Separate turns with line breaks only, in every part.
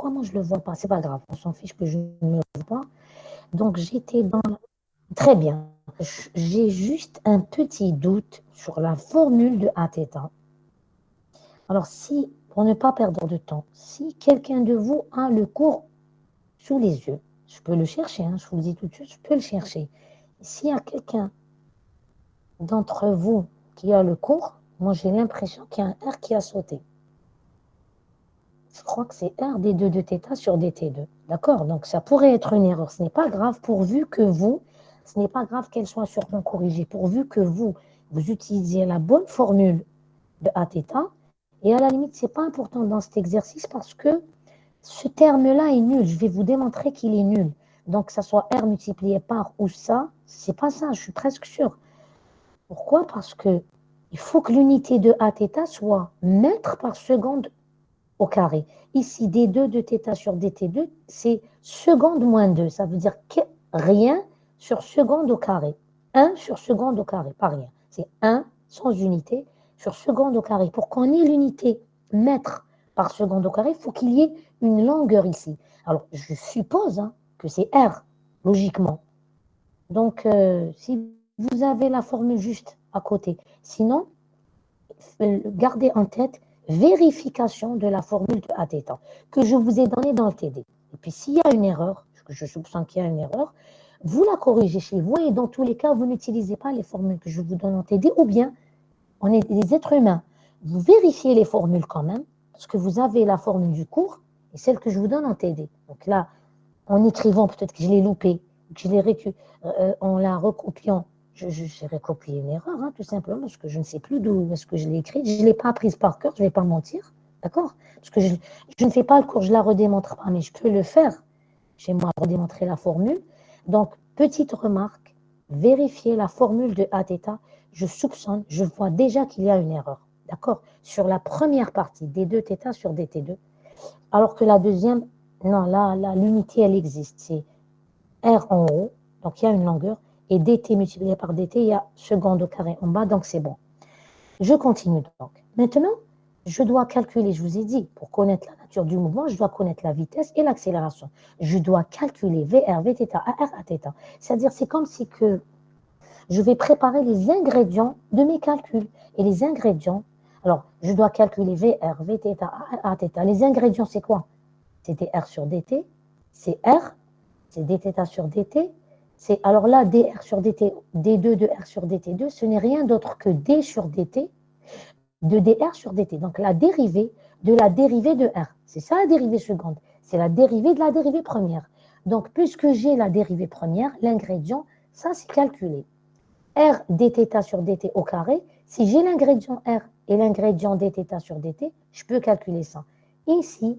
pourquoi moi je le vois pas? C'est pas grave, on s'en fiche que je ne le vois pas. Donc j'étais dans... Très bien. J'ai juste un petit doute sur la formule de Athéta. Alors si, pour ne pas perdre de temps, si quelqu'un de vous a le cours sous les yeux, je peux le chercher, hein, je vous le dis tout de suite, je peux le chercher. S'il y a quelqu'un d'entre vous qui a le cours, moi j'ai l'impression qu'il y a un R qui a sauté. Je crois que c'est R D2 de θ sur dt2. D'accord? Donc ça pourrait être une erreur. Ce n'est pas grave pourvu que vous, ce n'est pas grave qu'elle soit sûrement corrigée, pourvu que vous utilisiez la bonne formule de Aθ. Et à la limite, ce n'est pas important dans cet exercice parce que ce terme-là est nul. Je vais vous démontrer qu'il est nul. Donc, que ça soit R multiplié par ou ça, c'est pas ça, je suis presque sûre. Pourquoi? Parce que il faut que l'unité de Aθ soit mètre par seconde au carré. Ici, d2 de θ sur dt2, c'est seconde moins 2. Ça veut dire que rien sur seconde au carré. 1 sur seconde au carré, pas rien. C'est 1 sans unité sur seconde au carré. Pour qu'on ait l'unité mètre par seconde au carré, il faut qu'il y ait une longueur ici. Alors, je suppose que c'est R, logiquement. Donc, si vous avez la formule juste à côté. Sinon, gardez en tête vérification de la formule de Aθ que je vous ai donnée dans le TD. Et puis, s'il y a une erreur, parce que je soupçonne qu'il y a une erreur, vous la corrigez chez vous et dans tous les cas, vous n'utilisez pas les formules que je vous donne en TD ou bien, on est des êtres humains. Vous vérifiez les formules quand même, parce que vous avez la formule du cours et celle que je vous donne en TD. Donc là, en écrivant, peut-être que je l'ai loupé, que je l'ai en la recopiant, j'ai recopié une erreur, tout simplement, parce que je ne sais plus d'où est-ce que je l'ai écrite. Je ne l'ai pas apprise par cœur, je ne vais pas mentir, d'accord? Parce que je ne fais pas le cours, je la redémontre pas, mais je peux le faire chez moi, redémontrer la formule. Donc, petite remarque, vérifier la formule de Aθ. Je soupçonne, je vois déjà qu'il y a une erreur, d'accord? Sur la première partie, d2θ sur dt2, alors que la deuxième, non, là, l'unité, elle existe. C'est R en haut, donc il y a une longueur, et dt multiplié par dt, il y a seconde au carré en bas, donc c'est bon. Je continue donc. Maintenant, je dois calculer, je vous ai dit, pour connaître la nature du mouvement, je dois connaître la vitesse et l'accélération. Je dois calculer VR, Vθ, AR, Aθ. C'est-à-dire, c'est comme si que je vais préparer les ingrédients de mes calculs. Et les ingrédients, alors, je dois calculer VR, Vθ, AR, Aθ. Les ingrédients, c'est quoi? C'était R sur dt, c'est R, c'est dθ sur dt. Alors là, dr sur dt, d2 de R sur dt2, ce n'est rien d'autre que d sur dt de dr sur dt. Donc la dérivée de la dérivée de R. C'est ça la dérivée seconde. C'est la dérivée de la dérivée première. Donc puisque j'ai la dérivée première, l'ingrédient, ça c'est calculé. R dθ sur dt au carré, si j'ai l'ingrédient R et l'ingrédient dθ sur dt, je peux calculer ça. Ici,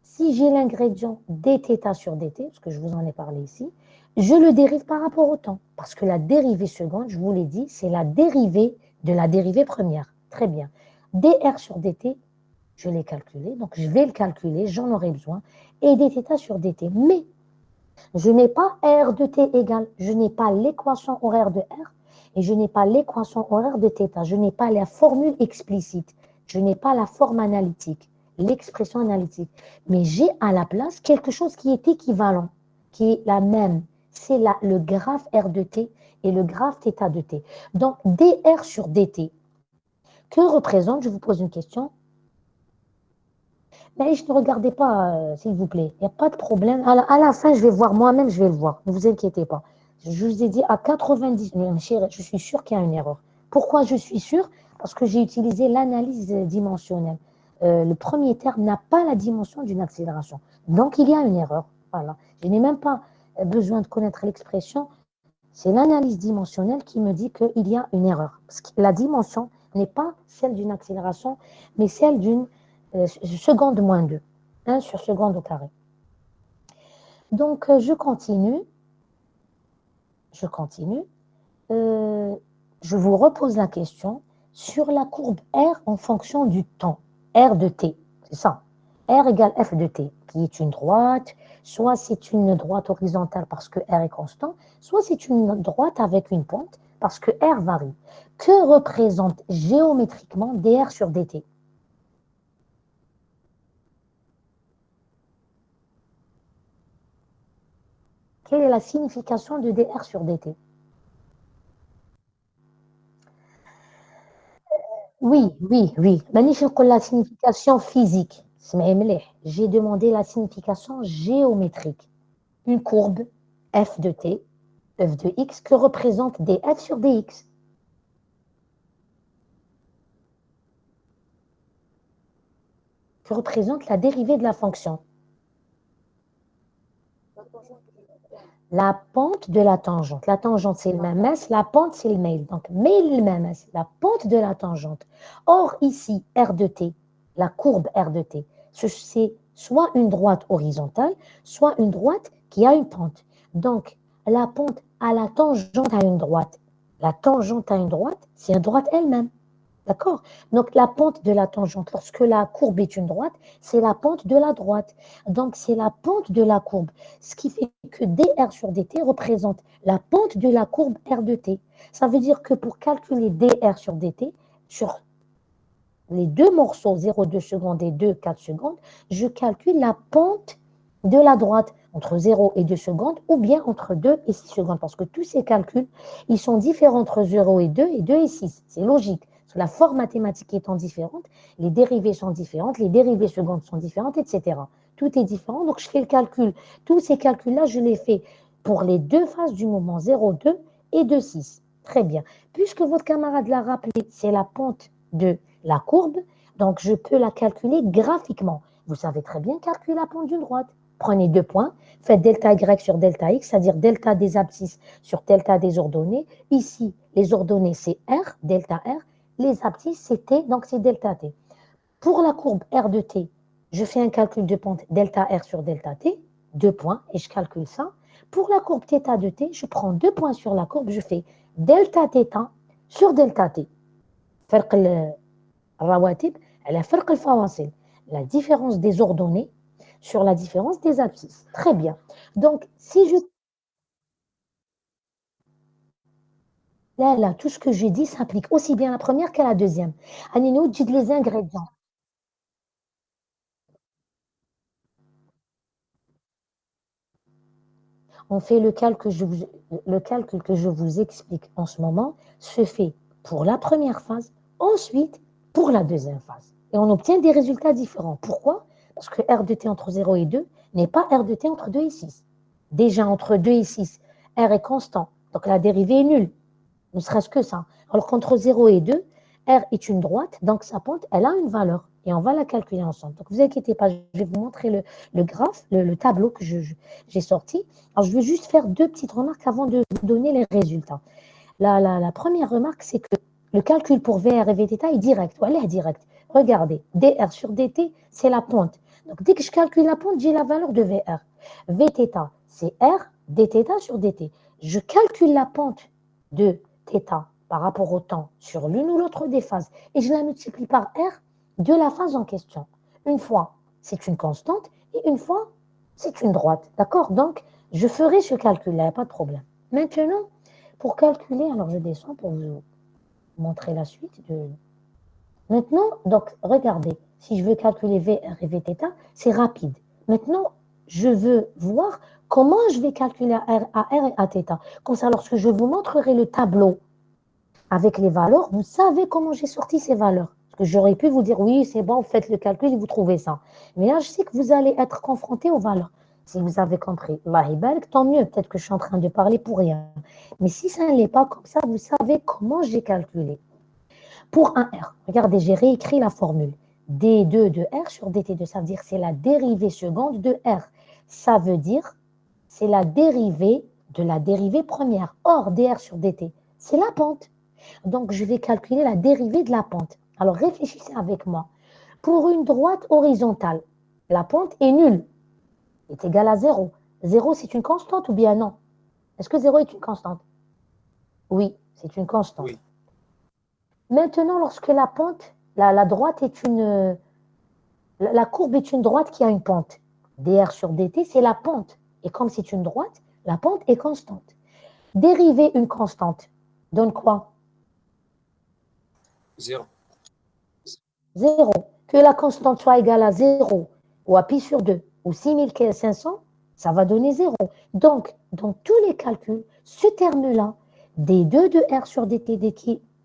si j'ai l'ingrédient dθ sur dt, parce que je vous en ai parlé ici, je le dérive par rapport au temps. Parce que la dérivée seconde, je vous l'ai dit, c'est la dérivée de la dérivée première. Très bien. dr sur dt, je l'ai calculé, donc je vais le calculer, j'en aurai besoin. Et dθ sur dt. Mais je n'ai pas r de t égale, je n'ai pas l'équation horaire de r et je n'ai pas l'équation horaire de θ. Je n'ai pas la formule explicite, je n'ai pas la forme analytique, l'expression analytique. Mais j'ai à la place quelque chose qui est équivalent, qui est la même. C'est le graphe r de t et le graphe θ de t. Donc dr sur dt, que représente, je vous pose une question, mais je ne regardez pas, s'il vous plaît. Il n'y a pas de problème. À la fin, je vais voir moi-même, je vais le voir. Ne vous inquiétez pas. Je vous ai dit à 90, je suis sûre qu'il y a une erreur. Pourquoi je suis sûre? Parce que j'ai utilisé l'analyse dimensionnelle. Le premier terme n'a pas la dimension d'une accélération. Donc, il y a une erreur. Voilà. Je n'ai même pas besoin de connaître l'expression. C'est l'analyse dimensionnelle qui me dit qu'il y a une erreur. Parce que la dimension n'est pas celle d'une accélération, mais celle d'une seconde moins 2. 1 sur seconde au carré. Donc, je continue. Je continue. Je vous repose la question sur la courbe R en fonction du temps. R de t, c'est ça. R égale F de t, qui est une droite. Soit c'est une droite horizontale parce que R est constant, soit c'est une droite avec une pente parce que R varie. Que représente géométriquement dr sur dt? quelle est la signification de dr sur dt? Oui, oui, oui. مانيش نقول la signification physique. اسمعي مليح. J'ai demandé la signification géométrique. Une courbe f de t, f de x, que représente df sur dx. Que représente la dérivée de la fonction. La pente de la tangente. La tangente, c'est le mamas, la pente, c'est le mail. Donc, mail, le mamas, la pente de la tangente. Or, ici, R de t, la courbe R de t, c'est soit une droite horizontale, soit une droite qui a une pente. Donc, la pente à la tangente à une droite. La tangente à une droite, c'est la droite elle-même. D'accord? Donc, la pente de la tangente, lorsque la courbe est une droite, c'est la pente de la droite. Donc, c'est la pente de la courbe. Ce qui fait que dr sur dt représente la pente de la courbe r de t. Ça veut dire que pour calculer dr sur dt, sur les deux morceaux, 0,2 secondes et 2,4 secondes, je calcule la pente de la droite entre 0 et 2 secondes ou bien entre 2 et 6 secondes. Parce que tous ces calculs, ils sont différents entre 0 et 2 et 2 et 6. C'est logique. La forme mathématique étant différente, les dérivées sont différentes, les dérivées secondes sont différentes, etc. Tout est différent, donc je fais le calcul. Tous ces calculs-là, je les fais pour les deux phases du mouvement 0,2 et 2,6. Très bien. Puisque votre camarade l'a rappelé, c'est la pente de la courbe, donc je peux la calculer graphiquement. Vous savez très bien calculer la pente d'une droite. Prenez deux points, faites delta y sur delta x, c'est-à-dire delta des abscisses sur delta des ordonnées. Ici, les ordonnées, c'est r, delta r. Les abscisses, c'est t, donc c'est delta t. Pour la courbe r de t, je fais un calcul de pente delta r sur delta t, deux points, et je calcule ça. Pour la courbe θ de t, je prends deux points sur la courbe, je fais delta θ sur delta t. فرق الرواتب على فرق الفواصل. La différence des ordonnées sur la différence des abscisses. Très bien. Donc, si je... Là, tout ce que j'ai dit s'applique aussi bien à la première qu'à la deuxième. Anino, dit les ingrédients. On fait le calcul que je vous explique en ce moment se fait pour la première phase, ensuite pour la deuxième phase. Et on obtient des résultats différents. Pourquoi? Parce que R de t entre 0 et 2 n'est pas R de t entre 2 et 6. Déjà, entre 2 et 6, R est constant, donc la dérivée est nulle, ne serait-ce que ça. Alors qu'entre 0 et 2, R est une droite, donc sa pente, elle a une valeur. Et on va la calculer ensemble. Donc, ne vous inquiétez pas, je vais vous montrer le graphe, le tableau que j'ai sorti. Alors, je vais juste faire deux petites remarques avant de vous donner les résultats. La première remarque, c'est que le calcul pour VR et Vθ est direct. Elle est direct. Regardez, dr sur dt, c'est la pente. Donc, dès que je calcule la pente, j'ai la valeur de VR. Vθ, c'est R dθ sur dt. Je calcule la pente de θ par rapport au temps sur l'une ou l'autre des phases et je la multiplie par R de la phase en question. Une fois, c'est une constante et une fois, c'est une droite. D'accord? Donc, je ferai ce calcul-là, il n'y a pas de problème. Maintenant, pour calculer, alors je descends pour vous montrer la suite. Maintenant, donc, regardez, si je veux calculer VR et Vθ, c'est rapide. Maintenant, je veux voir comment je vais calculer à R et à θ. Comme ça, lorsque je vous montrerai le tableau avec les valeurs, vous savez comment j'ai sorti ces valeurs. Parce que j'aurais pu vous dire, oui, c'est bon, faites le calcul et vous trouvez ça. Mais là, je sais que vous allez être confronté aux valeurs. Si vous avez compris, tant mieux, peut-être que je suis en train de parler pour rien. Mais si ça ne l'est pas comme ça, vous savez comment j'ai calculé. Pour un R, regardez, j'ai réécrit la formule. D2 de R sur dt2, ça veut dire c'est la dérivée seconde de R. Ça veut dire c'est la dérivée de la dérivée première. Or, dr sur dt, c'est la pente. Donc, je vais calculer la dérivée de la pente. Alors, réfléchissez avec moi. Pour une droite horizontale, la pente est nulle, est égale à 0. 0, c'est une constante ou bien non? Est-ce que 0 est une constante? Oui, c'est une constante.
Oui.
Maintenant, lorsque la pente, la droite est une... La courbe est une droite qui a une pente. dr sur dt, c'est la pente. Et comme c'est une droite, la pente est constante. Dériver une constante donne quoi?
0.
0. Que la constante soit égale à 0 ou à pi sur 2 ou 6500, Ça va donner 0. Donc, dans tous les calculs, ce terme-là, d2 de R sur dt,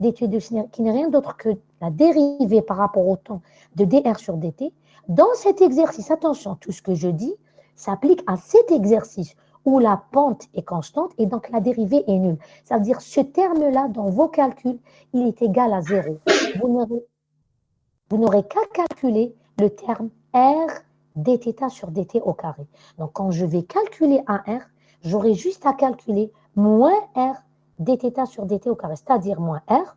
dt2 qui n'est rien d'autre que la dérivée par rapport au temps de dr sur dt, dans cet exercice, attention, tout ce que je dis s'applique à cet exercice où la pente est constante et donc la dérivée est nulle. Ça veut dire ce terme-là, dans vos calculs, il est égal à 0. Vous n'aurez qu'à calculer le terme R dθ sur dt au carré. Donc, quand je vais calculer un R, j'aurai juste à calculer moins R dθ sur dt au carré, c'est-à-dire moins R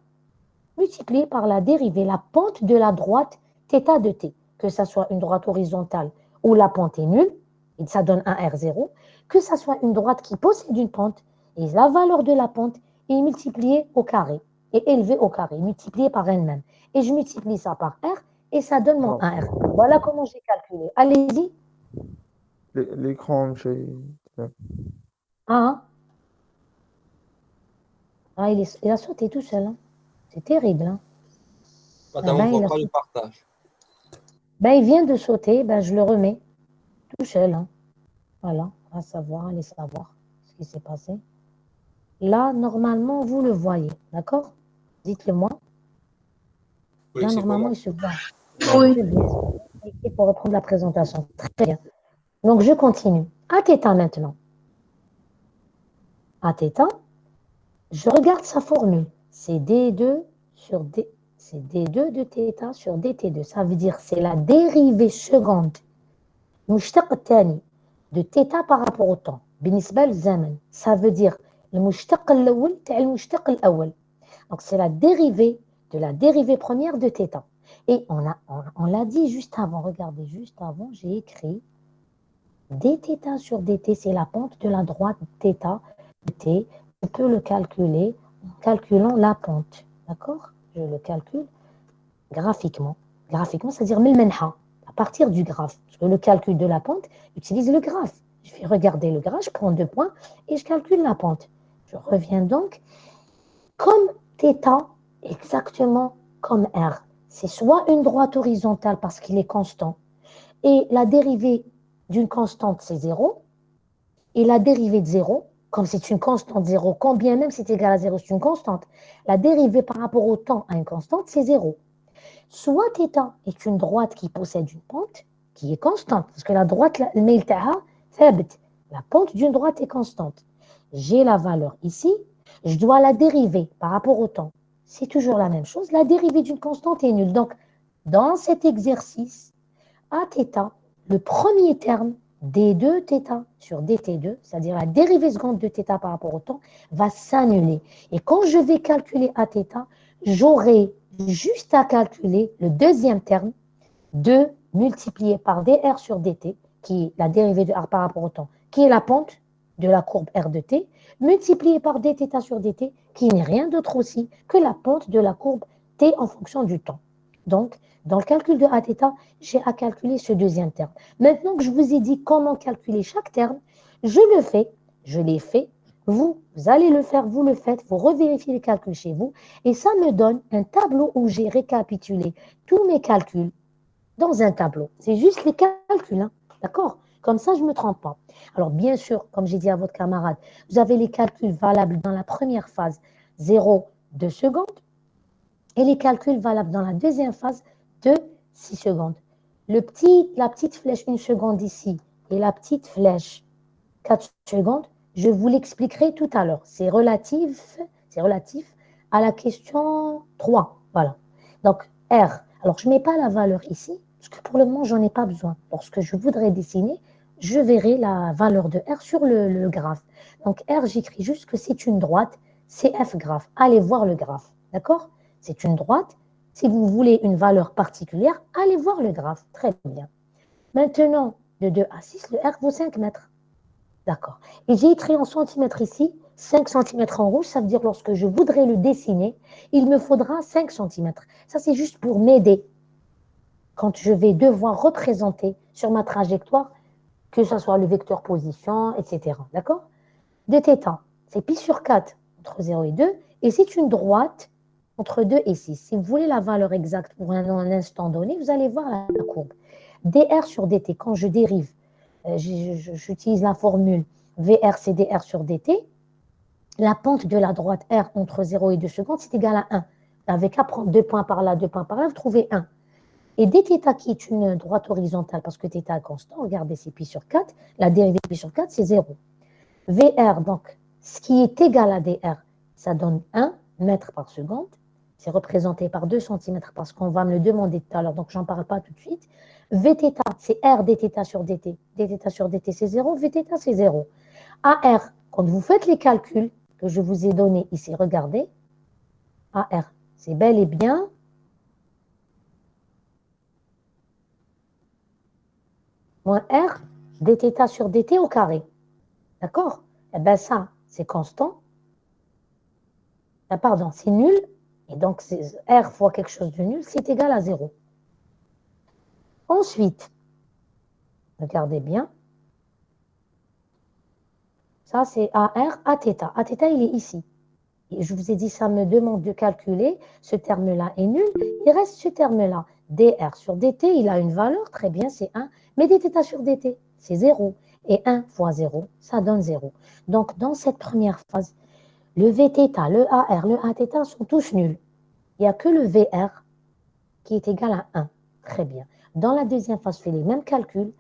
multiplié par la dérivée, la pente de la droite θ de t, que ça soit une droite horizontale où la pente est nulle, et ça donne un R0, que ça soit une droite qui possède une pente, et la valeur de la pente est multipliée au carré, et élevée au carré, multipliée par elle-même. Et je multiplie ça par R, et ça donne mon 1R. Voilà comment j'ai calculé. Allez-y.
L'écran, j'ai...
Ah, il a sauté tout seul. Hein. C'est terrible. Hein. Ah
Madame, on
ben,
ne
il
voit
a
pas le
sauté.
partage.
Ben, il vient de sauter, ben, je le remets tout seul. Hein. Voilà, à savoir, allez savoir ce qui s'est passé. Là, normalement, vous le voyez, d'accord? Dites-le moi.
Oui,
Là,
c'est
normalement,
comment?
il se voit.
Oui.
Très bien. Et pour reprendre la présentation. Très bien. Donc, je continue. À θ maintenant. À θ, je regarde sa formule. C'est D2 sur D. C'est D2 de θ sur dt2. Ça veut dire c'est la dérivée seconde مشتق الثاني de θ par rapport au temps بالنسبة للزمن. Ça veut dire المشتق الأول تاع المشتق الأول. Donc, c'est la dérivée de la dérivée première de θ. Et on l'a dit juste avant. Regardez, juste avant, j'ai écrit dθ sur dt, c'est la pente de la droite θ de t. Je peux le calculer en calculant la pente. D'accord? Je le calcule graphiquement. Graphiquement, c'est-à-dire milmenha, à partir du graphe. Parce que le calcul de la pente utilise le graphe. Je vais regarder le graphe, je prends 2 points et je calcule la pente. Je reviens donc comme θ, exactement comme R. C'est soit une droite horizontale parce qu'il est constant, et la dérivée d'une constante, c'est 0, et la dérivée de 0, comme c'est une constante 0, quand bien même c'est égal à 0, c'est une constante, la dérivée par rapport au temps à une constante, c'est 0. Soit θ est une droite qui possède une pente qui est constante, parce que la droite, la pente d'une droite est constante. J'ai la valeur ici, je dois la dériver par rapport au temps. C'est toujours la même chose, la dérivée d'une constante est nulle. Donc, dans cet exercice, à θ, le premier terme d2 θ sur dt2, c'est-à-dire la dérivée seconde de θ par rapport au temps, va s'annuler. Et quand je vais calculer à θ, j'aurai juste à calculer le deuxième terme, 2 multiplié par dr sur dt, qui est la dérivée de r par rapport au temps, qui est la pente de la courbe r de t, multiplié par dθ sur dt, qui n'est rien d'autre aussi que la pente de la courbe t en fonction du temps. Donc, dans le calcul de Aθ, j'ai à calculer ce deuxième terme. Maintenant que je vous ai dit comment calculer chaque terme, je le fais, je l'ai fait, vous allez le faire, vous le faites, vous revérifiez les calculs chez vous, et ça me donne un tableau où j'ai récapitulé tous mes calculs dans un tableau. C'est juste les calculs, hein, d'accord? Comme ça, je ne me trompe pas. Alors, bien sûr, comme j'ai dit à votre camarade, vous avez les calculs valables dans la première phase, 0,2 secondes, et les calculs valables dans la deuxième phase de 6 secondes. La petite flèche 1 seconde ici et la petite flèche 4 secondes, je vous l'expliquerai tout à l'heure. C'est relatif à la question 3. Voilà. Donc, R. Alors, je ne mets pas la valeur ici, parce que pour le moment, je n'en ai pas besoin. Lorsque je voudrais dessiner, je verrai la valeur de R sur le graphe. Donc, R, j'écris juste que c'est une droite, c'est F graphe. Allez voir le graphe. D'accord? C'est une droite. Si vous voulez une valeur particulière, allez voir le graphe. Très bien. Maintenant, de 2 à 6, le R vaut 5 mètres. D'accord. Et j'ai écrit en centimètres ici, 5 centimètres en rouge, ça veut dire lorsque je voudrais le dessiner, il me faudra 5 centimètres. Ça, c'est juste pour m'aider quand je vais devoir représenter sur ma trajectoire, que ce soit le vecteur position, etc. D'accord? De θ, c'est pi sur 4 entre 0 et 2, et c'est une droite entre 2 et 6. Si vous voulez la valeur exacte pour un instant donné, vous allez voir la courbe. dr sur dt, quand je dérive j'utilise la formule VR, c'est dr sur dt. La pente de la droite R entre 0 et 2 secondes, c'est égal à 1. Vous n'avez qu'à prendre 2 points par là, 2 points par là, vous trouvez 1. Et dθ qui est une droite horizontale, parce que θ est constant, regardez, c'est pi sur 4, la dérivée de pi sur 4, c'est 0. VR, donc, ce qui est égal à dr, ça donne 1 mètre par seconde. C'est représenté par 2 cm parce qu'on va me le demander tout à l'heure, donc j'en parle pas tout de suite. Vθ, c'est R dθ sur dt. dθ sur dt, c'est 0. Vθ, c'est 0. AR, quand vous faites les calculs que je vous ai donnés ici, regardez, AR, c'est bel et bien moins R dθ sur dt au carré. D'accord? Eh bien ça, c'est constant. Ah, pardon, c'est nul. Et donc, R fois quelque chose de nul, c'est égal à 0. Ensuite, regardez bien. Ça, c'est AR, Aθ. Aθ, il est ici. Et je vous ai dit, ça me demande de calculer. Ce terme-là est nul. Il reste ce terme-là. dr sur dt, il a une valeur. Très bien, c'est 1. Mais dθ sur dt, c'est 0. Et 1 fois 0, ça donne 0. Donc, dans cette première phase, le vθ, le AR, le Aθ sont tous nuls. Il n'y a que le VR qui est égal à 1. Très bien. Dans la deuxième phase, je fais les mêmes calculs.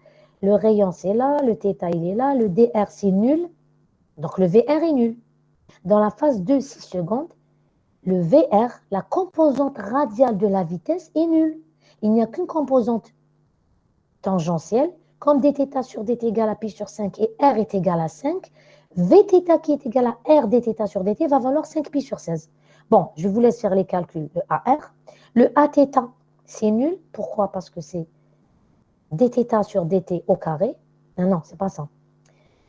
Le rayon, c'est là. Le θ, il est là. Le dr, c'est nul. Donc, le VR est nul. Dans la phase 2, 6 secondes, le VR, la composante radiale de la vitesse, est nulle. Il n'y a qu'une composante tangentielle. Comme dθ sur dt égale à pi sur 5 et r est égal à 5, vθ qui est égal à r dθ sur dt va valoir 5 pi sur 16. Bon, je vous laisse faire les calculs de AR. Le Aθ, c'est nul. Pourquoi? Parce que c'est dθ sur dt au carré. Non, non, c'est pas ça.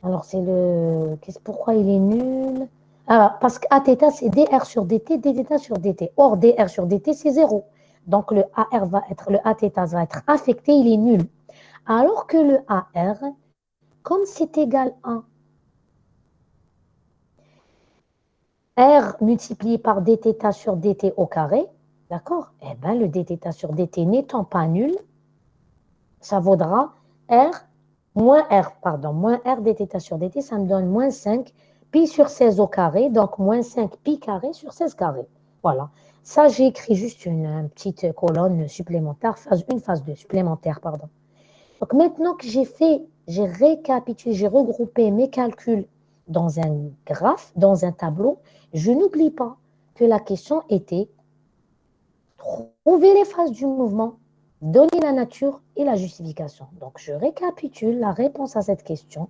Alors, c'est le... Pourquoi il est nul? Ah, parce que Aθ, c'est dr sur dt, dθ sur dt. Or, dr sur dt, c'est 0. Donc, le Aθ va être affecté, il est nul. Alors que le AR, comme c'est égal à R multiplié par dθ sur dt au carré, d'accord? Eh bien, le dθ sur dt n'étant pas nul, ça vaudra moins R dθ sur dt, ça me donne moins 5 pi sur 16 au carré, donc moins 5 pi carré sur 16 carré. Voilà. Ça, j'ai écrit juste une petite colonne supplémentaire, phase 1, phase 2, supplémentaire, pardon. Donc maintenant que j'ai récapitulé, j'ai regroupé mes calculs dans un graphe, dans un tableau, je n'oublie pas que la question était trouver les phases du mouvement, donner la nature et la justification. Donc je récapitule la réponse à cette question.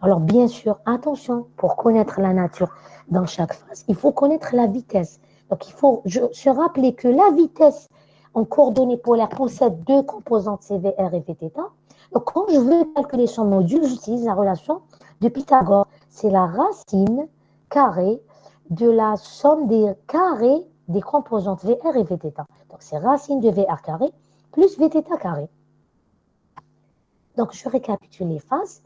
Alors bien sûr, attention, pour connaître la nature dans chaque phase, il faut connaître la vitesse. Donc il faut se rappeler que la vitesse en coordonnées polaires possède deux composantes CVR et Vθ. Donc quand je veux calculer son module, j'utilise la relation de Pythagore. C'est la racine carrée de la somme des carrés des composantes VR et Vθ. Donc c'est racine de VR carré plus Vθ carré. Donc je récapitule les phases,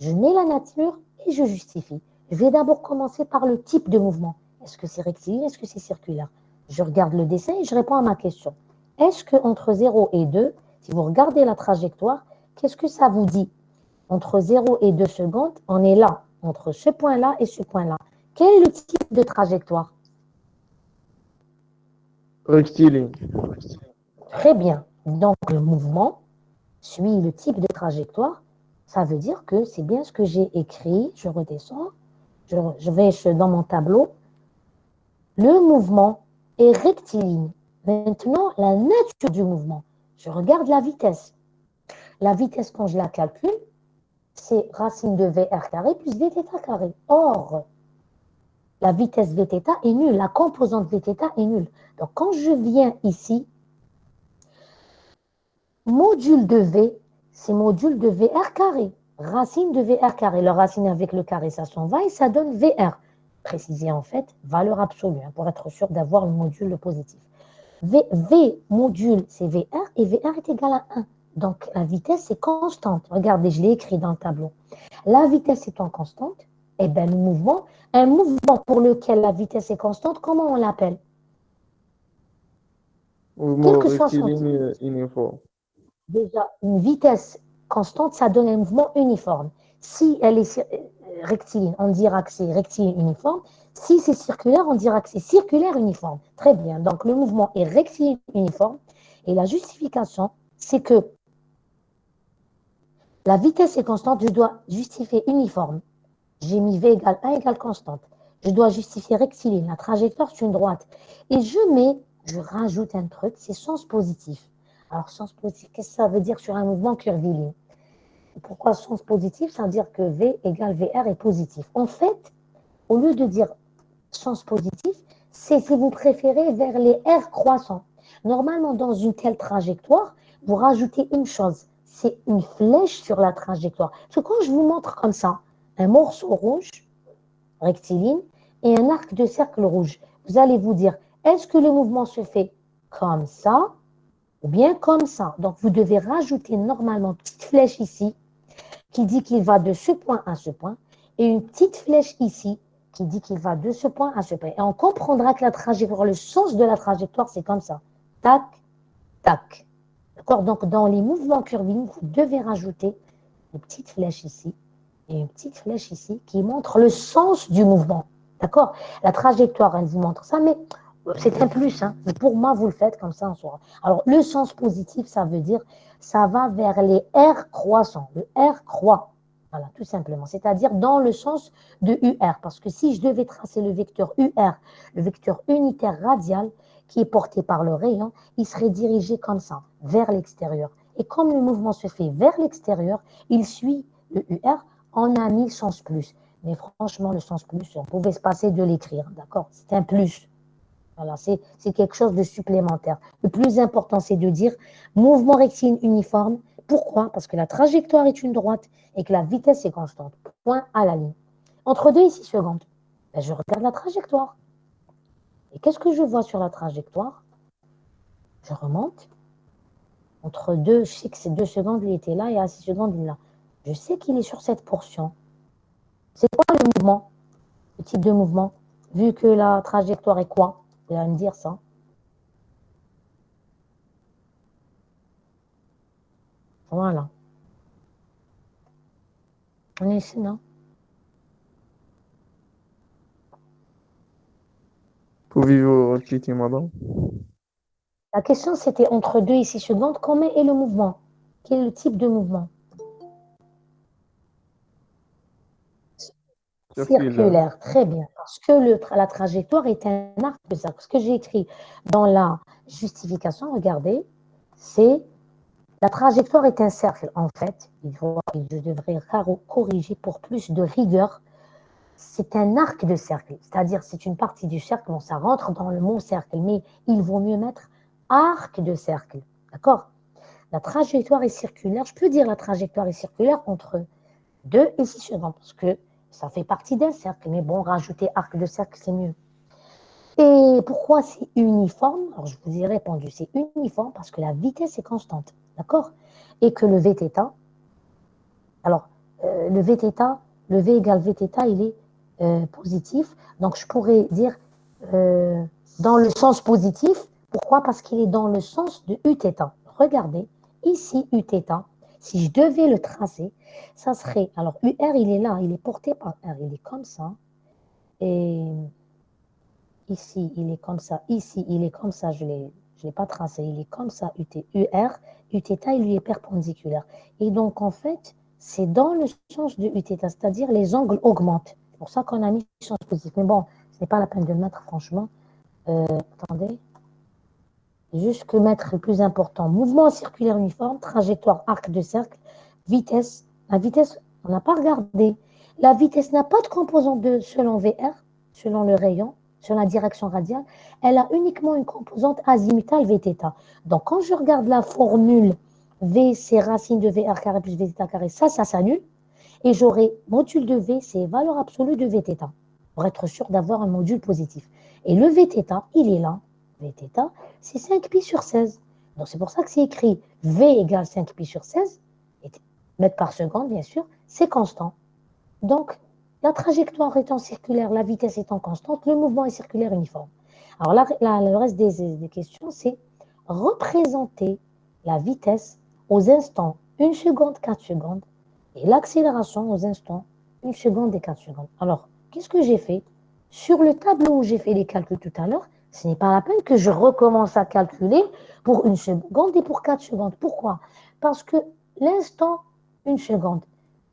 je mets la nature et je justifie. Je vais d'abord commencer par le type de mouvement. Est-ce que c'est rectiligne, est-ce que c'est circulaire? Je regarde le dessin et je réponds à ma question. Est-ce qu'entre 0 et 2, si vous regardez la trajectoire, qu'est-ce que ça vous dit? Entre 0 et 2 secondes, on est là, entre ce point-là et ce point-là. Quel est le type de trajectoire?
Rectiligne.
Très bien. Donc le mouvement suit le type de trajectoire. Ça veut dire que c'est bien ce que j'ai écrit. Je redescends. Je vais dans mon tableau. Le mouvement est rectiligne. Maintenant, la nature du mouvement. Je regarde la vitesse. La vitesse, quand je la calcule, c'est racine de VR carré plus Vθ carré. Or, la vitesse Vθ est nulle. La composante Vθ est nulle. Donc, quand je viens ici, module de V, c'est module de VR carré. Racine de VR carré. Le racine avec le carré, ça s'en va et ça donne VR. Précisé en fait, valeur absolue, pour être sûr d'avoir le module positif. V module, c'est VR et VR est égal à 1. Donc la vitesse est constante. Regardez, je l'ai écrit dans le tableau. La vitesse étant constante, eh bien le mouvement, un mouvement pour lequel la vitesse est constante, comment on l'appelle? Quel
Mouvement
que soit son type.
rectiligne uniforme.
Déjà, une vitesse constante, ça donne un mouvement uniforme. Si elle est rectiligne, on dira que c'est rectiligne uniforme. Si c'est circulaire, on dira que c'est circulaire uniforme. Très bien. Donc, le mouvement est rectiligne uniforme. Et la justification, c'est que la vitesse est constante, je dois justifier uniforme. J'ai mis V égale 1 égale constante. Je dois justifier rectiligne. La trajectoire, c'est une droite. Et je rajoute un truc, c'est sens positif. Alors, sens positif, qu'est-ce que ça veut dire sur un mouvement curviligne? Pourquoi sens positif? Ça veut dire que V égale VR est positif. En fait, au lieu de dire sens positif, c'est si vous préférez vers les R croissants. Normalement, dans une telle trajectoire, vous rajoutez une chose, c'est une flèche sur la trajectoire. Parce que quand je vous montre comme ça, un morceau rouge, rectiligne, et un arc de cercle rouge, vous allez vous dire, est-ce que le mouvement se fait comme ça ou bien comme ça? Donc, vous devez rajouter normalement une petite flèche ici qui dit qu'il va de ce point à ce point, et une petite flèche ici qui dit qu'il va de ce point à ce point. Et on comprendra que la trajectoire, le sens de la trajectoire, c'est comme ça. Tac, tac. D'accord? Donc, dans les mouvements curvilignés, vous devez rajouter une petite flèche ici et une petite flèche ici qui montre le sens du mouvement. D'accord? La trajectoire, elle vous montre ça, mais c'est un plus. Hein. Mais pour moi, vous le faites comme ça en soi. Alors, le sens positif, ça veut dire ça va vers les R croissants. Le R croît. Voilà, tout simplement. C'est-à-dire dans le sens de UR. Parce que si je devais tracer le vecteur UR, le vecteur unitaire radial, qui est porté par le rayon, il serait dirigé comme ça, vers l'extérieur. Et comme le mouvement se fait vers l'extérieur, il suit le UR, on a mis sens plus. Mais franchement, le sens plus, on pouvait se passer de l'écrire, d'accord? C'est un plus. Voilà, c'est quelque chose de supplémentaire. Le plus important, c'est de dire mouvement rectiligne uniforme. Pourquoi? Parce que la trajectoire est une droite et que la vitesse est constante. Point à la ligne. Entre 2 et 6 secondes, ben, je regarde la trajectoire. Et qu'est-ce que je vois sur la trajectoire? Je remonte. Entre 2, je sais que c'est 2 secondes, il était là, et à 6 secondes, il est là. Je sais qu'il est sur cette portion. C'est quoi le mouvement? Le type de mouvement? Vu que la trajectoire est quoi? Vous allez me dire ça. Voilà. On est ici, non?
Pouvez-vous répéter, madame?
La question, c'était entre 2 et 6 secondes. Combien est le mouvement? Quel est le type de mouvement?
Circulaire.
Circulaire. Très bien. Parce que la trajectoire est un arc de cercle. Ce que j'ai écrit dans la justification, regardez, c'est la trajectoire est un cercle. En fait, je devrais corriger pour plus de rigueur. C'est un arc de cercle, c'est-à-dire c'est une partie du cercle, bon, ça rentre dans le mot cercle, mais il vaut mieux mettre arc de cercle, d'accord? La trajectoire est circulaire, je peux dire la trajectoire est circulaire entre 2 et 6 secondes, parce que ça fait partie d'un cercle, mais bon, rajouter arc de cercle, c'est mieux. Et pourquoi c'est uniforme? Alors, je vous ai répondu, c'est uniforme parce que la vitesse est constante, d'accord? Et que le Vθ, alors, le Vθ, le V égale Vθ, il est positif. Donc, je pourrais dire dans le sens positif. Pourquoi? Parce qu'il est dans le sens de Uθ. Regardez, ici, Uθ, si je devais le tracer, ça serait, alors UR, il est là, il est porté par R, il est comme ça. Et ici, il est comme ça. Ici, il est comme ça, je ne l'ai pas tracé, il est comme ça, UR. Uθ, il lui est perpendiculaire. Et donc, en fait, c'est dans le sens de Uθ, c'est-à-dire les angles augmentent. C'est pour ça qu'on a mis sens positif. Mais bon, ce n'est pas la peine de le mettre, franchement. Attendez. Juste que mettre le plus important. Mouvement circulaire uniforme, trajectoire, arc de cercle, vitesse. La vitesse, on n'a pas regardé. La vitesse n'a pas de composante selon VR, selon le rayon, selon la direction radiale. Elle a uniquement une composante azimutale Vθ. Donc, quand je regarde la formule V, c'est racine de VR carré plus Vθ carré, ça s'annule. Et j'aurai module de V, c'est valeur absolue de Vθ, pour être sûr d'avoir un module positif. Et le Vθ, il est là. Vθ, c'est 5 pi sur 16. Donc c'est pour ça que c'est écrit V égale 5 pi sur 16, mètres par seconde, bien sûr, c'est constant. Donc, la trajectoire étant circulaire, la vitesse étant constante, le mouvement est circulaire uniforme. Alors là, le reste des questions, c'est représenter la vitesse aux instants 1 seconde, 4 secondes. Et l'accélération aux instants, 1 seconde et 4 secondes. Alors, qu'est-ce que j'ai fait? Sur le tableau où j'ai fait les calculs tout à l'heure, ce n'est pas la peine que je recommence à calculer pour 1 seconde et pour 4 secondes. Pourquoi? Parce que l'instant 1 seconde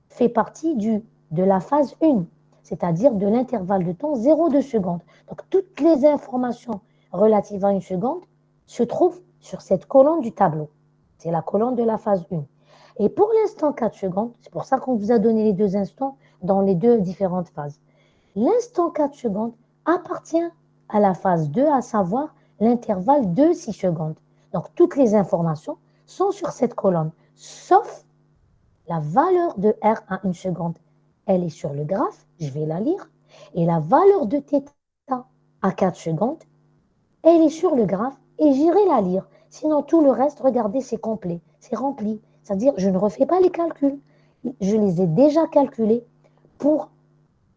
fait partie de la phase 1, c'est-à-dire de l'intervalle de temps 0,2 secondes. Donc, toutes les informations relatives à 1 seconde se trouvent sur cette colonne du tableau. C'est la colonne de la phase 1. Et pour l'instant 4 secondes, c'est pour ça qu'on vous a donné les deux instants dans les deux différentes phases. L'instant 4 secondes appartient à la phase 2, à savoir l'intervalle de 6 secondes. Donc, toutes les informations sont sur cette colonne, sauf la valeur de R à 1 seconde. Elle est sur le graphe, je vais la lire. Et la valeur de θ à 4 secondes, elle est sur le graphe et j'irai la lire. Sinon, tout le reste, regardez, c'est complet, c'est rempli. C'est-à-dire, je ne refais pas les calculs. Je les ai déjà calculés pour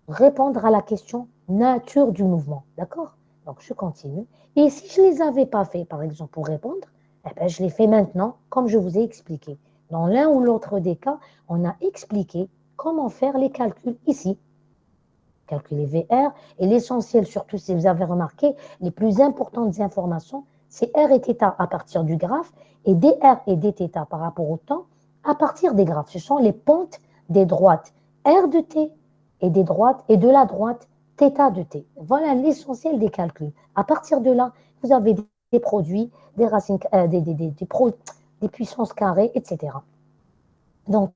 répondre à la question nature du mouvement. D'accord? Donc, je continue. Et si je ne les avais pas fait, par exemple, pour répondre, eh ben, je les fais maintenant, comme je vous ai expliqué. Dans l'un ou l'autre des cas, on a expliqué comment faire les calculs ici. Calculer VR. Et l'essentiel, surtout si vous avez remarqué, les plus importantes informations, c'est R et θ à partir du graphe et dr et dθ par rapport au temps à partir des graphes. Ce sont les pentes des droites R de t et des droites et de la droite θ de t. Voilà l'essentiel des calculs. À partir de là, vous avez des produits, des racines, des puissances carrées, etc. Donc,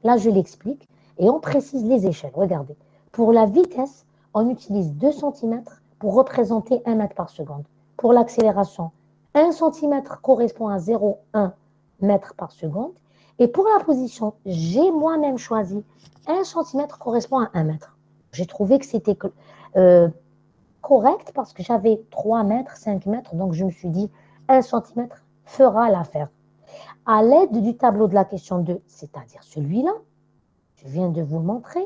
là, je l'explique et on précise les échelles. Regardez. Pour la vitesse, on utilise 2 cm pour représenter 1 mètre par seconde. Pour l'accélération, 1 cm correspond à 0,1 mètre par seconde. Et pour la position, j'ai moi-même choisi 1 cm correspond à 1 mètre. J'ai trouvé que c'était correct parce que j'avais 3 mètres, 5 mètres, donc je me suis dit 1 cm fera l'affaire. À l'aide du tableau de la question 2, c'est-à-dire celui-là, je viens de vous le montrer,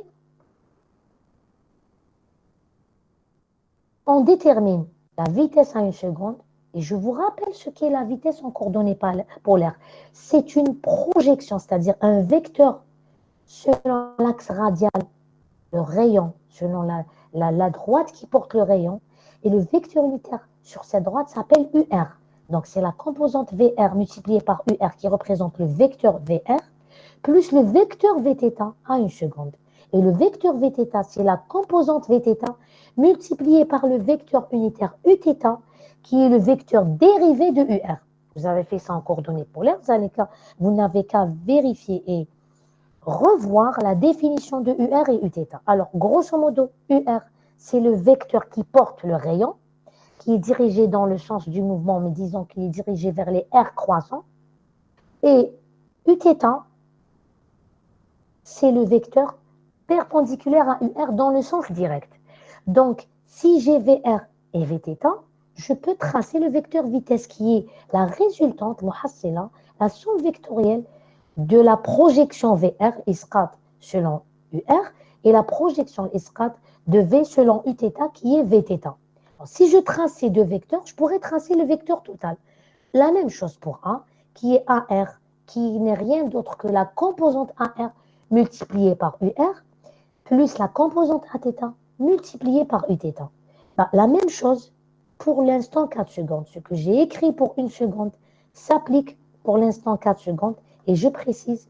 on détermine la vitesse à 1 seconde et je vous rappelle ce qu'est la vitesse en coordonnées polaires. C'est une projection, c'est-à-dire un vecteur selon l'axe radial, le rayon, selon la droite qui porte le rayon, et le vecteur unitaire sur cette droite s'appelle UR. Donc c'est la composante VR multipliée par UR qui représente le vecteur VR, plus le vecteur Vθ à 1 seconde. Et le vecteur Vθ, c'est la composante Vθ multipliée par le vecteur unitaire Uθ, qui est le vecteur dérivé de UR. Vous avez fait ça en coordonnées polaires, vous n'avez qu'à vérifier et revoir la définition de UR et Uθ. Alors, grosso modo, UR, c'est le vecteur qui porte le rayon, qui est dirigé dans le sens du mouvement, mais disons qu'il est dirigé vers les R croissants. Et Uθ, c'est le vecteur perpendiculaire à UR dans le sens direct. Donc, si j'ai VR et Vθ, je peux tracer le vecteur vitesse qui est la résultante, la somme vectorielle de la projection VR, isqat selon UR, et la projection isqat de V selon Uθ qui est Vθ. Alors, si je trace ces deux vecteurs, je pourrais tracer le vecteur total. La même chose pour A, qui est AR, qui n'est rien d'autre que la composante AR multipliée par UR, plus la composante Aθ multipliée par Uθ. La même chose pour l'instant 4 secondes. Ce que j'ai écrit pour 1 seconde s'applique pour l'instant 4 secondes et je précise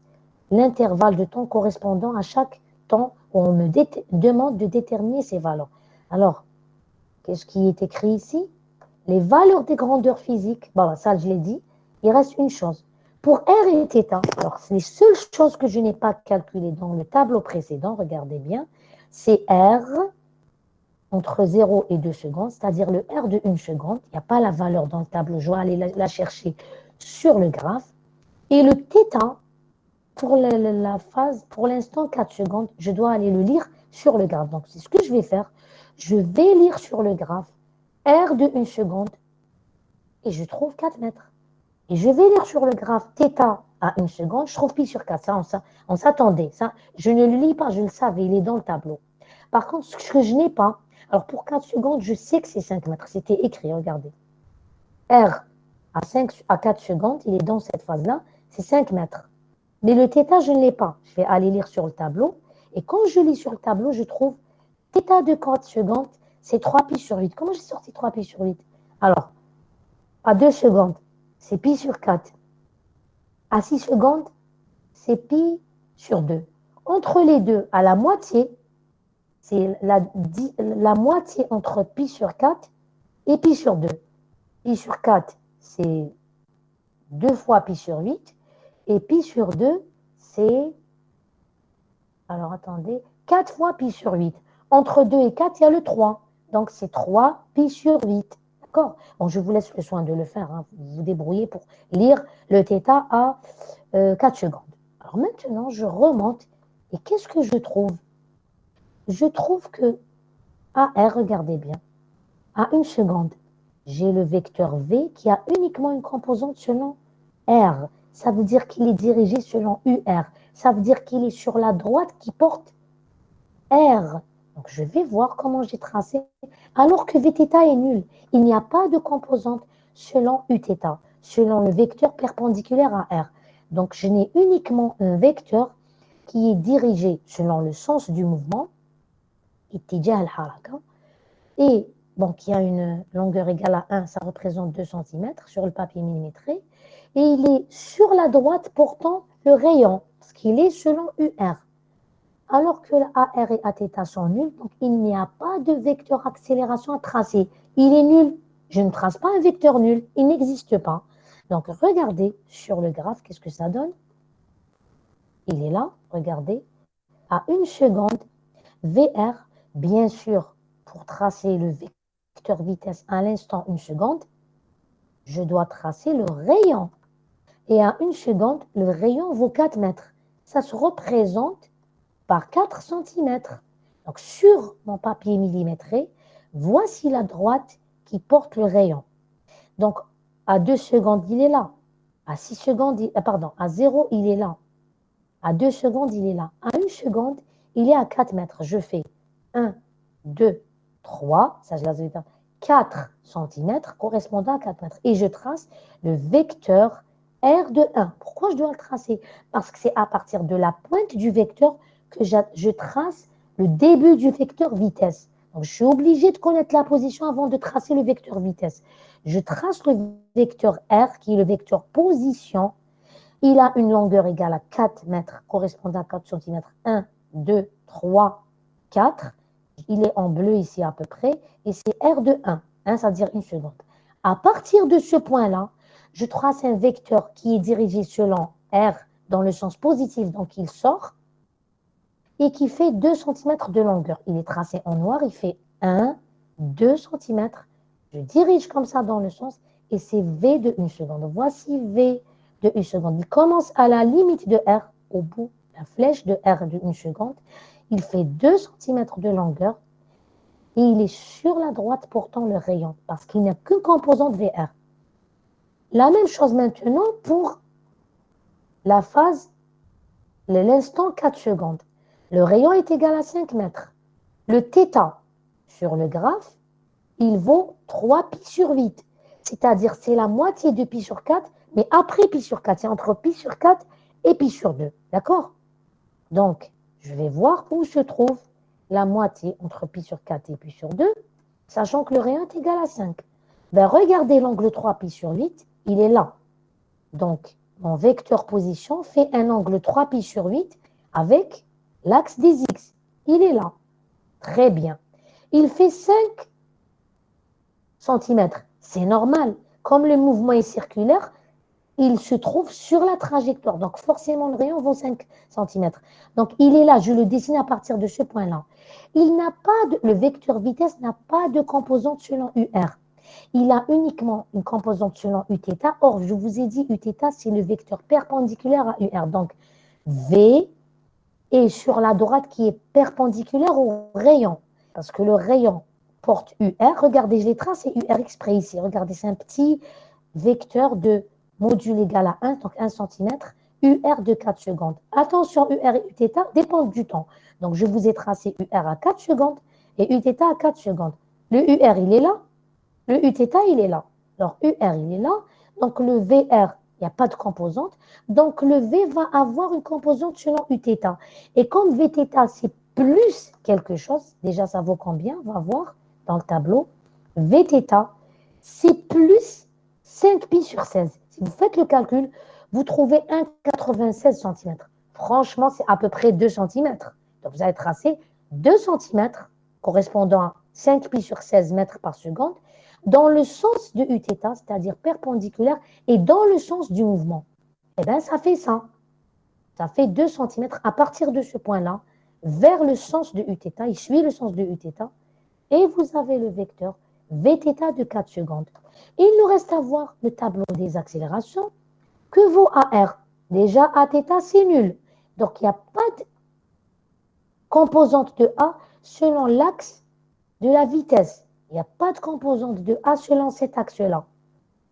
l'intervalle de temps correspondant à chaque temps où on me demande de déterminer ces valeurs. Alors, qu'est-ce qui est écrit ici? Les valeurs des grandeurs physiques, ça je l'ai dit, il reste une chose. Pour R et θ, alors c'est les seules choses que je n'ai pas calculées dans le tableau précédent, regardez bien, c'est R entre 0 et 2 secondes, c'est-à-dire le R de 1 seconde, il n'y a pas la valeur dans le tableau, je vais aller la chercher sur le graphe, et le θ, pour la phase, pour l'instant 4 secondes, je dois aller le lire sur le graphe. Donc c'est ce que je vais faire, je vais lire sur le graphe R de 1 seconde, et je trouve 4 mètres. Et je vais lire sur le graphe θ à 1 seconde, je trouve pi sur 4. Ça, on s'attendait. Ça, je ne le lis pas, je le savais, il est dans le tableau. Par contre, ce que je n'ai pas, alors pour 4 secondes, je sais que c'est 5 mètres. C'était écrit, regardez. R à 4 secondes, il est dans cette phase-là, c'est 5 mètres. Mais le θ, je ne l'ai pas. Je vais aller lire sur le tableau. Et quand je lis sur le tableau, je trouve θ de 4 secondes, c'est 3 pi sur 8. Comment j'ai sorti 3 pi sur 8? Alors, à 2 secondes, c'est pi sur 4. À 6 secondes, c'est pi sur 2. Entre les deux, à la moitié, c'est la moitié entre pi sur 4 et pi sur 2. Pi sur 4, c'est 2 fois pi sur 8. Et pi sur 2, c'est, alors attendez, 4 fois pi sur 8. Entre 2 et 4, il y a le 3. Donc c'est 3 pi sur 8. D'accord? Bon, je vous laisse le soin de le faire. Hein. Vous vous débrouillez pour lire le θ à 4 secondes. Alors maintenant, je remonte. Et qu'est-ce que je trouve? Je trouve que AR, regardez bien, à 1 seconde, j'ai le vecteur V qui a uniquement une composante selon R. Ça veut dire qu'il est dirigé selon UR. Ça veut dire qu'il est sur la droite qui porte R. Donc je vais voir comment j'ai tracé. Alors que Vθ est nul. Il n'y a pas de composante selon Uθ, selon le vecteur perpendiculaire à R. Donc je n'ai uniquement un vecteur qui est dirigé selon le sens du mouvement, اتجاه الحركة, et bon, qui a une longueur égale à 1, ça représente 2 cm sur le papier millimétré, et il est sur la droite portant le rayon, parce qu'il est selon UR. Alors que AR et Aθ sont nuls, donc il n'y a pas de vecteur accélération à tracer. Il est nul. Je ne trace pas un vecteur nul. Il n'existe pas. Donc regardez sur le graphe, qu'est-ce que ça donne? Il est là, regardez. À 1 seconde, VR, bien sûr, pour tracer le vecteur vitesse à l'instant 1 seconde, je dois tracer le rayon. Et à 1 seconde, le rayon vaut 4 mètres. Ça se représente par 4 cm. Donc sur mon papier millimétré, voici la droite qui porte le rayon. Donc à 2 secondes, il est là. À 6 secondes, à 0, il est là. À 2 secondes, il est là. À 1 seconde, il est à 4 mètres. Je fais 1, 2, 3, ça je l'ai 4 cm correspondant à 4 mètres. Et je trace le vecteur R de 1. Pourquoi je dois le tracer? Parce que c'est à partir de la pointe du vecteur que je trace le début du vecteur vitesse. Donc je suis obligée de connaître la position avant de tracer le vecteur vitesse. Je trace le vecteur R qui est le vecteur position. Il a une longueur égale à 4 mètres, correspondant à 4 cm. 1, 2, 3, 4. Il est en bleu ici à peu près. Et c'est R de 1, ça veut dire 1 seconde. À partir de ce point-là, je trace un vecteur qui est dirigé selon R dans le sens positif, donc il sort, et qui fait 2 cm de longueur. Il est tracé en noir, il fait 1, 2 cm. Je dirige comme ça dans le sens, et c'est V de 1 seconde. Voici V de 1 seconde. Il commence à la limite de R, au bout, la flèche de R de 1 seconde. Il fait 2 cm de longueur, et il est sur la droite portant le rayon, parce qu'il n'y a qu'une composante VR. La même chose maintenant pour la phase, l'instant 4 secondes. Le rayon est égal à 5 mètres. Le θ sur le graphe, il vaut 3 pi sur 8. C'est-à-dire, c'est la moitié de pi sur 4, mais après pi sur 4. C'est entre pi sur 4 et pi sur 2. D'accord? Donc, je vais voir où se trouve la moitié entre pi sur 4 et pi sur 2, sachant que le rayon est égal à 5. Ben, regardez l'angle 3 pi sur 8, il est là. Donc, mon vecteur position fait un angle 3 pi sur 8 avec l'axe des x. Il est là. Très bien. Il fait 5 cm. C'est normal. Comme le mouvement est circulaire, il se trouve sur la trajectoire. Donc, forcément, le rayon vaut 5 cm. Donc, il est là. Je le dessine à partir de ce point-là. Le vecteur vitesse n'a pas de composante selon UR. Il a uniquement une composante selon Uθ. Or, je vous ai dit, Uθ, c'est le vecteur perpendiculaire à UR. Donc, V est sur la droite qui est perpendiculaire au rayon. Parce que le rayon porte UR. Regardez, je l'ai tracé UR exprès ici. Regardez, c'est un petit vecteur de module égal à 1, donc 1 cm, UR de 4 secondes. Attention, UR et Uθ dépendent du temps. Donc, je vous ai tracé UR à 4 secondes et Uθ à 4 secondes. Le UR, il est là. Le Uθ, il est là. Alors, UR, il est là. Donc, le VR Il n'y a pas de composante. Donc, le V va avoir une composante selon Uθ. Et comme Vθ, c'est plus quelque chose, déjà, ça vaut combien? On va voir dans le tableau. Vθ, c'est plus 5 pi sur 16. Si vous faites le calcul, vous trouvez 1,96 cm. Franchement, c'est à peu près 2 cm. Donc, vous allez tracer 2 cm correspondant à 5 pi sur 16 mètres par seconde dans le sens de Uθ, c'est-à-dire perpendiculaire, et dans le sens du mouvement. Eh bien, ça fait ça. Ça fait 2 cm à partir de ce point-là, vers le sens de Uθ. Il suit le sens de Uθ. Et vous avez le vecteur Vθ de 4 secondes. Il nous reste à voir le tableau des accélérations. Que vaut AR? Déjà, Aθ, c'est nul. Donc, il n'y a pas de composante de A selon l'axe de la vitesse. Il n'y a pas de composante de A selon cet axe-là.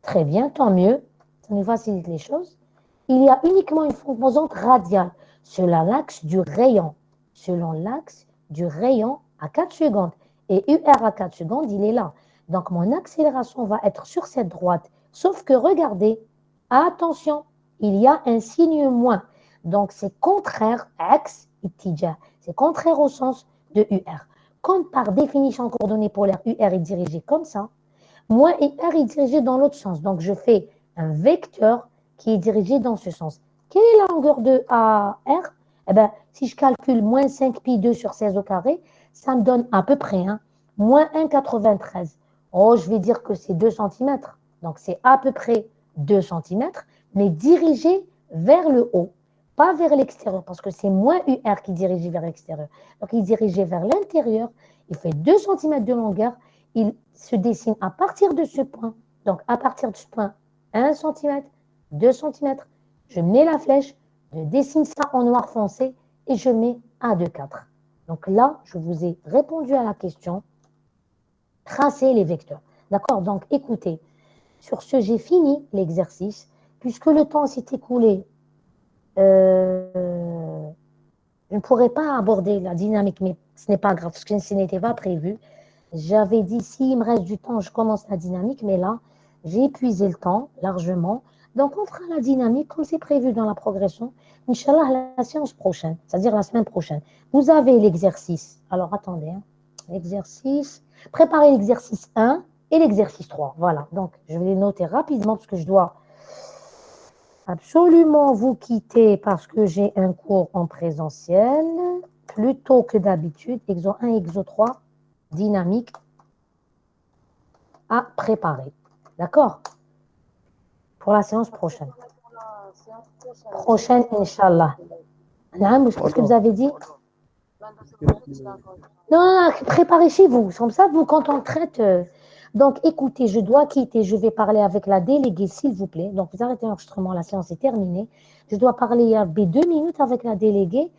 Très bien, tant mieux. Ça nous facilite les choses. Il y a uniquement une composante radiale selon l'axe du rayon. Selon l'axe du rayon à 4 secondes. Et UR à 4 secondes, il est là. Donc, mon accélération va être sur cette droite. Sauf que, regardez, attention, il y a un signe moins. Donc, c'est contraire, axe, itija. C'est contraire au sens de UR. Comme par définition coordonnée polaire, UR est dirigé comme ça, moins UR est dirigé dans l'autre sens. Donc, je fais un vecteur qui est dirigé dans ce sens. Quelle est la longueur de AR? Eh bien, si je calcule moins 5 pi 2 sur 16 au carré, ça me donne à peu près moins 1,93. Oh, je vais dire que c'est 2 cm. Donc, c'est à peu près 2 cm, mais dirigé vers le haut, pas vers l'extérieur, parce que c'est moins UR qui est dirigé vers l'extérieur. Donc, il est dirigé vers l'intérieur, il fait 2 cm de longueur, il se dessine à partir de ce point. Donc, à partir de ce point, 1 cm, 2 cm, je mets la flèche, je dessine ça en noir foncé et je mets 1, 2, 4. Donc là, je vous ai répondu à la question, tracer les vecteurs. D'accord? Donc, écoutez, sur ce, j'ai fini l'exercice. Puisque le temps s'est écoulé, je ne pourrais pas aborder la dynamique, mais ce n'est pas grave, parce que ce n'était pas prévu. J'avais dit, s'il me reste du temps, je commence la dynamique, mais là, j'ai épuisé le temps largement. Donc, on fera la dynamique comme c'est prévu dans la progression. Inch'Allah, la séance prochaine, c'est-à-dire la semaine prochaine. Vous avez l'exercice. Alors, attendez. L'exercice. Préparez l'exercice 1 et l'exercice 3. Voilà. Donc, je vais les noter rapidement parce que je dois absolument vous quitter parce que j'ai un cours en présentiel. Plus tôt que d'habitude. Exo 1, exo 3. Dynamique à préparer. D'accord? Pour la séance prochaine. Prochaine, Inch'Allah. Qu'est-ce que vous avez dit? Non, préparez chez vous. Comme ça, vous, quand on traite. Donc, écoutez, je dois quitter. Je vais parler avec la déléguée, s'il vous plaît. Donc, vous arrêtez l'enregistrement. La séance est terminée. Je dois parler il y a 2 minutes avec la déléguée.